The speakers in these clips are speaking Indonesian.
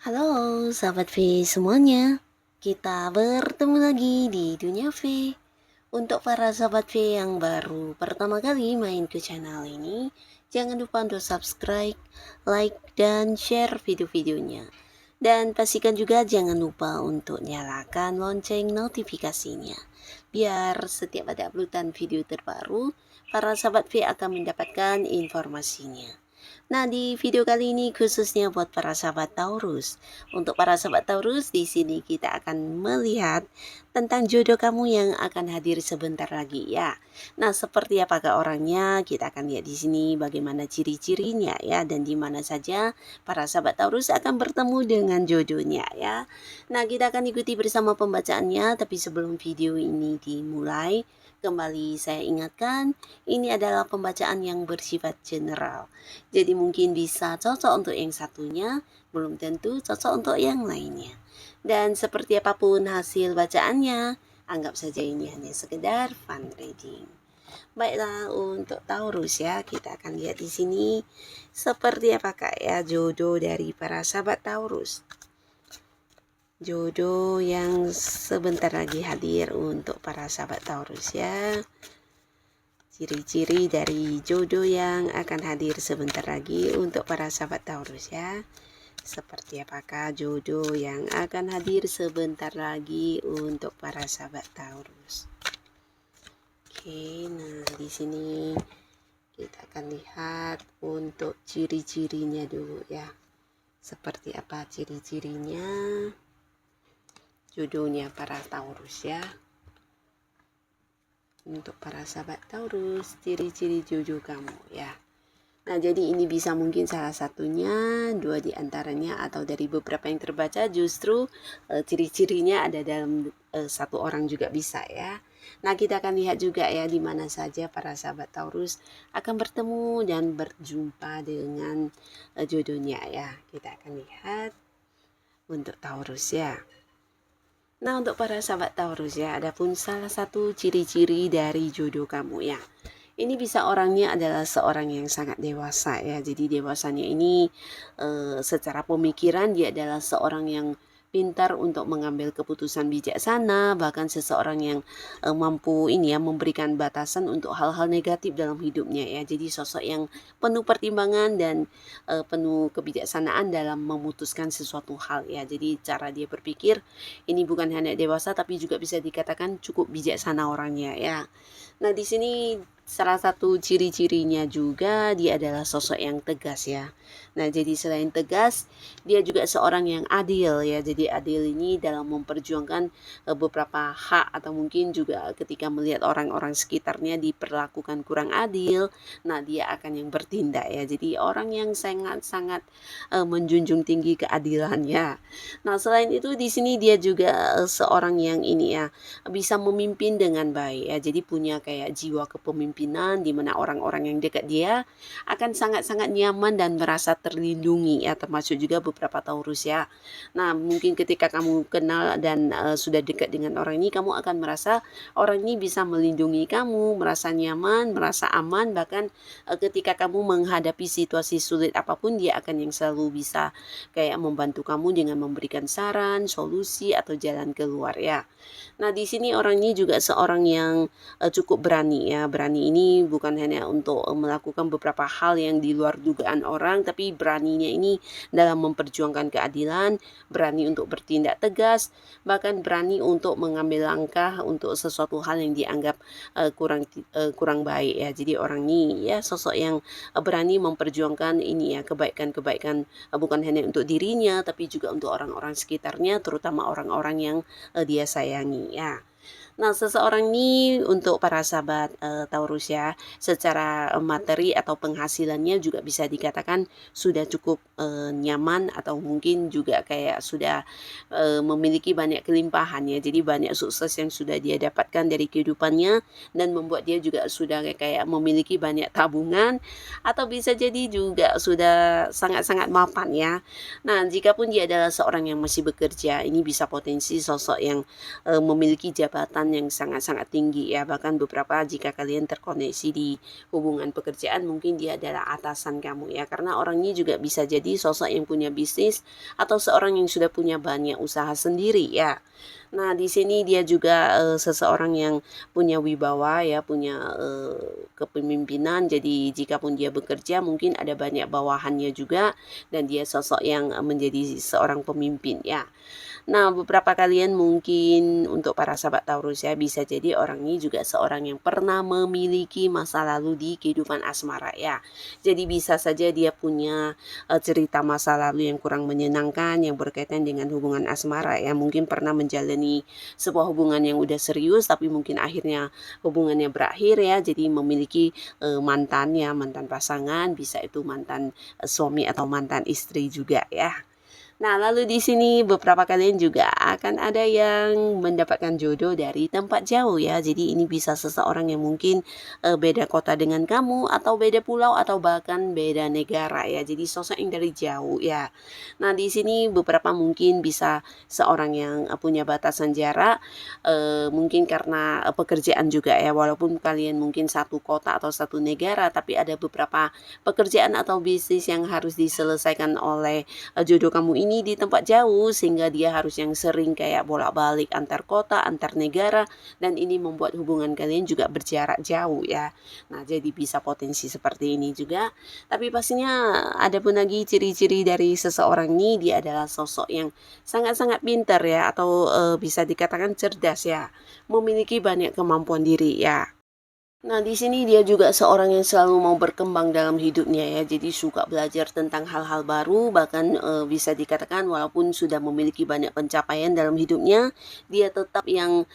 Halo sahabat V semuanya, kita bertemu lagi di Dunia V. Untuk para sahabat V yang baru pertama kali main ke channel ini, jangan lupa untuk subscribe, like, dan share video-videonya. Dan pastikan juga jangan lupa untuk nyalakan lonceng notifikasinya, biar setiap ada uploadan video terbaru, para sahabat V akan mendapatkan informasinya. Nah, di video kali ini khususnya buat para sahabat Taurus. Untuk para sahabat Taurus, di sini kita akan melihat tentang jodoh kamu yang akan hadir sebentar lagi ya. Nah, seperti apakah orangnya? Kita akan lihat di sini bagaimana ciri-cirinya ya, dan di mana saja para sahabat Taurus akan bertemu dengan jodohnya ya. Nah, kita akan ikuti bersama pembacaannya, tapi sebelum video ini dimulai, kembali saya ingatkan, ini adalah pembacaan yang bersifat general. Jadi mungkin bisa cocok untuk yang satunya, belum tentu cocok untuk yang lainnya. Dan seperti apapun hasil bacaannya, anggap saja ini hanya sekedar fun reading. Baiklah, untuk Taurus ya, kita akan lihat di sini seperti apakah ya jodoh dari para sahabat Taurus. Jodoh yang sebentar lagi hadir untuk para sahabat Taurus ya. Ciri-ciri dari jodoh yang akan hadir sebentar lagi untuk para sahabat Taurus ya. Seperti apakah jodoh yang akan hadir sebentar lagi untuk para sahabat Taurus. Oke, nah di sini kita akan lihat untuk ciri-cirinya dulu ya. Seperti apa ciri-cirinya jodohnya para Taurus ya. Untuk para sahabat Taurus, ciri-ciri jodoh kamu ya. Nah, jadi ini bisa mungkin salah satunya, dua di antaranya, atau dari beberapa yang terbaca justru ciri-cirinya ada dalam satu orang juga bisa ya. Nah, kita akan lihat juga ya di mana saja para sahabat Taurus akan bertemu dan berjumpa dengan jodohnya ya. Kita akan lihat untuk Taurus ya. Nah, untuk para sahabat Taurus ya, ada pun salah satu ciri-ciri dari jodoh kamu ya. Ini bisa orangnya adalah seorang yang sangat dewasa ya. Jadi dewasanya ini secara pemikiran dia adalah seorang yang pintar untuk mengambil keputusan bijaksana, bahkan seseorang yang mampu ini ya memberikan batasan untuk hal-hal negatif dalam hidupnya ya. Jadi sosok yang penuh pertimbangan dan penuh kebijaksanaan dalam memutuskan sesuatu hal ya. Jadi cara dia berpikir ini bukan hanya dewasa tapi juga bisa dikatakan cukup bijaksana orangnya ya. Nah, di sini salah satu ciri-cirinya juga dia adalah sosok yang tegas ya. Nah, jadi selain tegas, dia juga seorang yang adil ya. Jadi adil ini dalam memperjuangkan beberapa hak atau mungkin juga ketika melihat orang-orang sekitarnya diperlakukan kurang adil, nah dia akan yang bertindak ya. Jadi orang yang sangat-sangat menjunjung tinggi keadilan ya. Nah, selain itu di sini dia juga seorang yang ini ya, bisa memimpin dengan baik ya. Jadi punya kayak jiwa kepemimpinan di mana orang-orang yang dekat dia akan sangat-sangat nyaman dan merasa terlindungi ya, termasuk juga beberapa Taurus ya. Nah, mungkin ketika kamu kenal dan sudah dekat dengan orang ini, kamu akan merasa orang ini bisa melindungi kamu, merasa nyaman, merasa aman, bahkan ketika kamu menghadapi situasi sulit apapun, dia akan yang selalu bisa kayak membantu kamu dengan memberikan saran, solusi atau jalan keluar ya. Nah, di sini orang ini juga seorang yang cukup berani ya. Berani ini bukan hanya untuk melakukan beberapa hal yang di luar dugaan orang, tapi beraninya ini dalam memperjuangkan keadilan, berani untuk bertindak tegas, bahkan berani untuk mengambil langkah untuk sesuatu hal yang dianggap kurang baik ya. Jadi orang ini ya sosok yang berani memperjuangkan ini ya, kebaikan-kebaikan bukan hanya untuk dirinya tapi juga untuk orang-orang sekitarnya, terutama orang-orang yang dia sayangi ya. Nah, seseorang ini untuk para sahabat, Taurus ya, secara, materi atau penghasilannya juga bisa dikatakan sudah cukup, nyaman atau mungkin juga kayak sudah, memiliki banyak kelimpahan ya. Jadi banyak sukses yang sudah dia dapatkan dari kehidupannya dan membuat dia juga sudah kayak memiliki banyak tabungan atau bisa jadi juga sudah sangat-sangat mapan ya. Nah, jikapun dia adalah seorang yang masih bekerja, ini bisa potensi sosok yang memiliki jabatan yang sangat-sangat tinggi ya. Bahkan beberapa jika kalian terkoneksi di hubungan pekerjaan mungkin dia adalah atasan kamu ya. Karena orang ini juga bisa jadi sosok yang punya bisnis atau seorang yang sudah punya banyak usaha sendiri ya. Nah, di sini dia juga seseorang yang punya wibawa ya, punya kepemimpinan. Jadi jikapun dia bekerja mungkin ada banyak bawahannya juga dan dia sosok yang menjadi seorang pemimpin ya. Nah, beberapa kalian mungkin untuk para sahabat Taurus ya, bisa jadi orang ini juga seorang yang pernah memiliki masa lalu di kehidupan asmara ya. Jadi bisa saja dia punya cerita masa lalu yang kurang menyenangkan yang berkaitan dengan hubungan asmara ya. Mungkin pernah menjalani sebuah hubungan yang udah serius tapi mungkin akhirnya hubungannya berakhir ya. Jadi memiliki mantan ya, mantan pasangan, bisa itu mantan suami atau mantan istri juga ya. Nah, lalu di sini beberapa kalian juga akan ada yang mendapatkan jodoh dari tempat jauh ya. Jadi ini bisa seseorang yang mungkin beda kota dengan kamu atau beda pulau atau bahkan beda negara ya. Jadi sosok yang dari jauh ya. Nah, di sini beberapa mungkin bisa seorang yang punya batasan jarak, mungkin karena pekerjaan juga ya. Walaupun kalian mungkin satu kota atau satu negara, tapi ada beberapa pekerjaan atau bisnis yang harus diselesaikan oleh jodoh kamu ini di tempat jauh sehingga dia harus yang sering kayak bolak-balik antar kota, antar negara dan ini membuat hubungan kalian juga berjarak jauh ya. Nah, jadi bisa potensi seperti ini juga. Tapi pastinya ada pun lagi ciri-ciri dari seseorang ini dia adalah sosok yang sangat-sangat pintar ya atau bisa dikatakan cerdas ya. Memiliki banyak kemampuan diri ya. Nah, di sini dia juga seorang yang selalu mau berkembang dalam hidupnya ya. Jadi suka belajar tentang hal-hal baru, bahkan bisa dikatakan walaupun sudah memiliki banyak pencapaian dalam hidupnya, dia tetap yang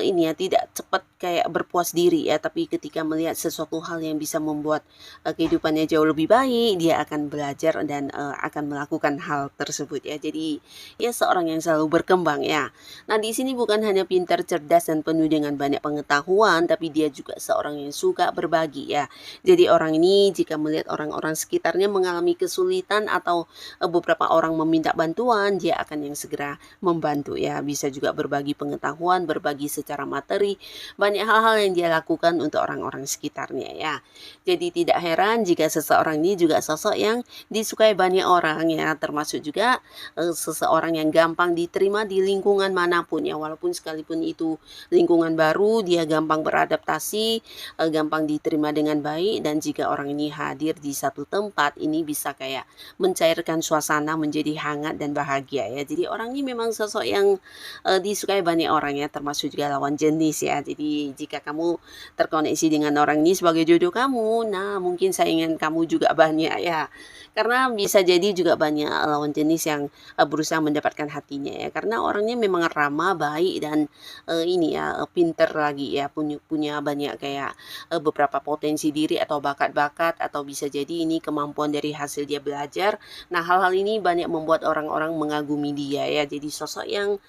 ini ya tidak cepat kayak berpuas diri ya, tapi ketika melihat sesuatu hal yang bisa membuat kehidupannya jauh lebih baik, dia akan belajar dan akan melakukan hal tersebut ya. Jadi ya seorang yang selalu berkembang ya. Nah, di sini bukan hanya pintar, cerdas dan penuh dengan banyak pengetahuan, tapi dia juga seorang yang suka berbagi ya. Jadi orang ini jika melihat orang-orang sekitarnya mengalami kesulitan atau beberapa orang meminta bantuan, dia akan yang segera membantu ya. Bisa juga berbagi pengetahuan, berbagi secara materi, banyak hal-hal yang dia lakukan untuk orang-orang sekitarnya ya. Jadi tidak heran jika seseorang ini juga sosok yang disukai banyak orang ya, termasuk juga seseorang yang gampang diterima di lingkungan manapun ya, walaupun sekalipun itu lingkungan baru, dia gampang beradaptasi, gampang diterima dengan baik dan jika orang ini hadir di satu tempat ini bisa kayak mencairkan suasana menjadi hangat dan bahagia ya. Jadi orang ini memang sosok yang disukai banyak orang ya, termasuk juga lawan jenis ya. Jadi jika kamu terkoneksi dengan orang ini sebagai jodoh kamu, nah mungkin saingan kamu juga banyak ya. Karena bisa jadi juga banyak lawan jenis yang berusaha mendapatkan hatinya ya. Karena orangnya memang ramah, baik dan ini ya pinter lagi ya, punya punya banyak kayak beberapa potensi diri atau bakat-bakat atau bisa jadi ini kemampuan dari hasil dia belajar. Nah, hal-hal ini banyak membuat orang-orang mengagumi dia ya. Jadi sosok yang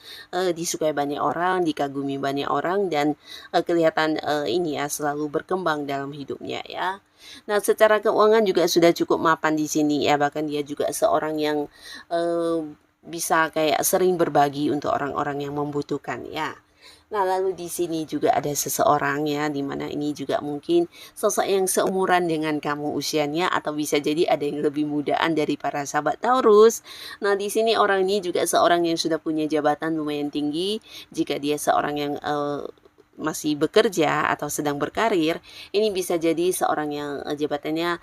disukai banyak orang, dikagumi banyak orang dan kelihatan ini ya selalu berkembang dalam hidupnya ya. Nah, secara keuangan juga sudah cukup mapan di sini ya. Bahkan dia juga seorang yang eh, bisa kayak sering berbagi untuk orang-orang yang membutuhkan ya. Nah, lalu di sini juga ada seseorang ya, di mana ini juga mungkin sosok yang seumuran dengan kamu usianya atau bisa jadi ada yang lebih mudaan dari para sahabat Taurus. Nah, di sini orang ini juga seorang yang sudah punya jabatan lumayan tinggi. Jika dia seorang yang masih bekerja atau sedang berkarir, ini bisa jadi seorang yang jabatannya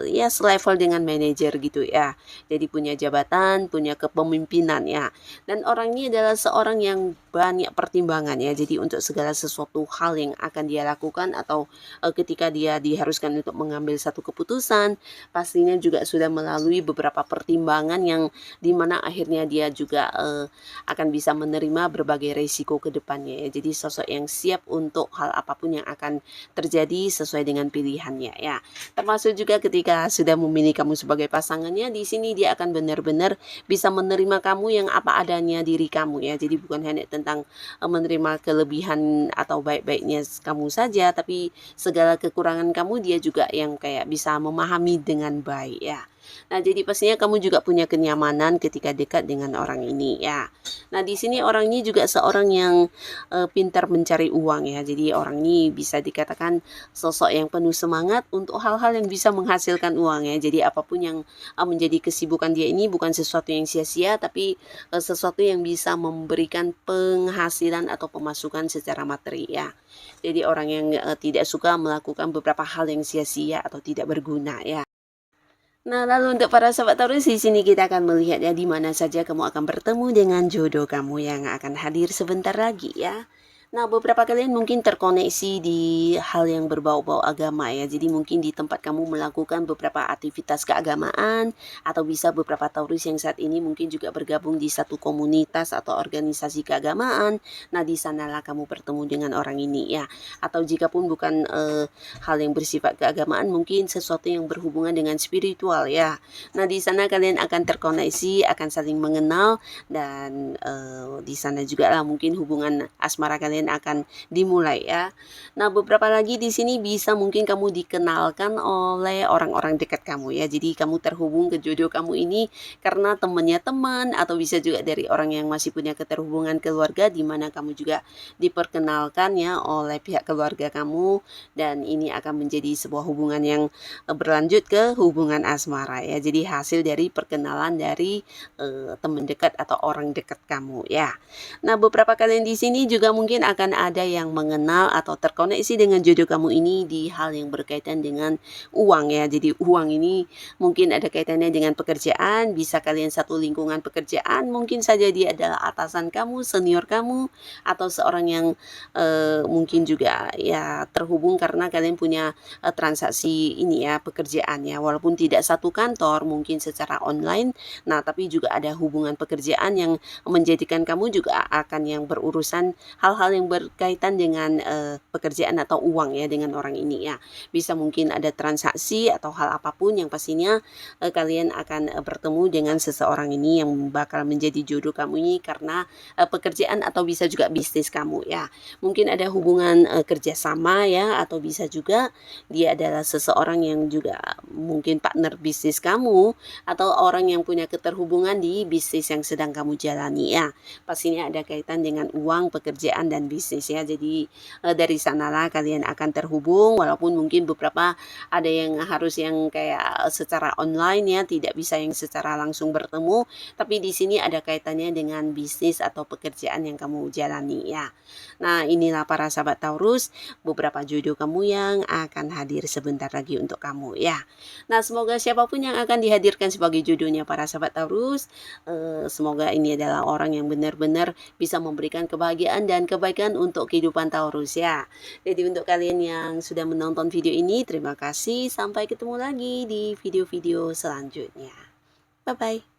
ya selevel dengan manajer gitu ya. Jadi punya jabatan, punya kepemimpinan ya. Dan orang ini adalah seorang yang banyak pertimbangan ya. Jadi untuk segala sesuatu hal yang akan dia lakukan atau ketika dia diharuskan untuk mengambil satu keputusan, pastinya juga sudah melalui beberapa pertimbangan yang dimana akhirnya dia juga akan bisa menerima berbagai resiko ke depannya ya. Jadi sosok yang siap untuk hal apapun yang akan terjadi sesuai dengan pilihannya ya. Termasuk juga ketika sudah memilih kamu sebagai pasangannya, di sini dia akan benar-benar bisa menerima kamu yang apa adanya diri kamu ya. Jadi bukan hanya tentang menerima kelebihan atau baik-baiknya kamu saja, tapi segala kekurangan kamu dia juga yang kayak bisa memahami dengan baik ya. Nah, jadi pastinya kamu juga punya kenyamanan ketika dekat dengan orang ini ya. Nah, di sini orang ini juga seorang yang pintar mencari uang ya. Jadi orang ini bisa dikatakan sosok yang penuh semangat untuk hal-hal yang bisa menghasilkan uang ya. Jadi apapun yang menjadi kesibukan dia ini bukan sesuatu yang sia-sia, tapi sesuatu yang bisa memberikan penghasilan atau pemasukan secara materi ya. Jadi orang yang tidak suka melakukan beberapa hal yang sia-sia atau tidak berguna ya. Nah, lalu untuk para sahabat Taurus, di sini kita akan melihat ya di mana saja kamu akan bertemu dengan jodoh kamu yang akan hadir sebentar lagi ya. Nah, beberapa kalian mungkin terkoneksi di hal yang berbau-bau agama ya. Jadi mungkin di tempat kamu melakukan beberapa aktivitas keagamaan atau bisa beberapa Taurus yang saat ini mungkin juga bergabung di satu komunitas atau organisasi keagamaan. Nah, di sanalah kamu bertemu dengan orang ini ya. Atau jika pun bukan hal yang bersifat keagamaan, mungkin sesuatu yang berhubungan dengan spiritual ya. Nah, di sana kalian akan terkoneksi, akan saling mengenal dan di sana juga lah mungkin hubungan asmara kalian akan dimulai ya. Nah, beberapa lagi di sini bisa mungkin kamu dikenalkan oleh orang-orang dekat kamu ya. Jadi kamu terhubung ke jodoh kamu ini karena temannya teman atau bisa juga dari orang yang masih punya keterhubungan keluarga di mana kamu juga diperkenalkan ya oleh pihak keluarga kamu dan ini akan menjadi sebuah hubungan yang berlanjut ke hubungan asmara ya. Jadi hasil dari perkenalan dari teman dekat atau orang dekat kamu ya. Nah, beberapa kalian di sini juga mungkin akan ada yang mengenal atau terkoneksi dengan jodoh kamu ini di hal yang berkaitan dengan uang ya. Jadi uang ini mungkin ada kaitannya dengan pekerjaan, bisa kalian satu lingkungan pekerjaan, mungkin saja dia adalah atasan kamu, senior kamu, atau seorang yang mungkin juga ya terhubung karena kalian punya transaksi ini ya, pekerjaan ya. Walaupun tidak satu kantor, mungkin secara online, nah tapi juga ada hubungan pekerjaan yang menjadikan kamu juga akan yang berurusan hal-hal yang berkaitan dengan pekerjaan atau uang ya dengan orang ini ya. Bisa mungkin ada transaksi atau hal apapun yang pastinya kalian akan bertemu dengan seseorang ini yang bakal menjadi jodoh kamu ini karena pekerjaan atau bisa juga bisnis kamu ya. Mungkin ada hubungan kerjasama ya atau bisa juga dia adalah seseorang yang juga mungkin partner bisnis kamu atau orang yang punya keterhubungan di bisnis yang sedang kamu jalani ya. Pastinya ada kaitan dengan uang, pekerjaan dan bisnis ya. Jadi dari sanalah kalian akan terhubung walaupun mungkin beberapa ada yang harus yang kayak secara online ya, tidak bisa yang secara langsung bertemu, tapi di sini ada kaitannya dengan bisnis atau pekerjaan yang kamu jalani ya. Nah, inilah para sahabat Taurus, beberapa jodoh kamu yang akan hadir sebentar lagi untuk kamu ya. Nah, semoga siapapun yang akan dihadirkan sebagai jodohnya para sahabat Taurus, semoga ini adalah orang yang benar-benar bisa memberikan kebahagiaan dan kebaikan untuk kehidupan Taurus ya. Jadi untuk kalian yang sudah menonton video ini, terima kasih. Sampai ketemu lagi di video-video selanjutnya. Bye-bye.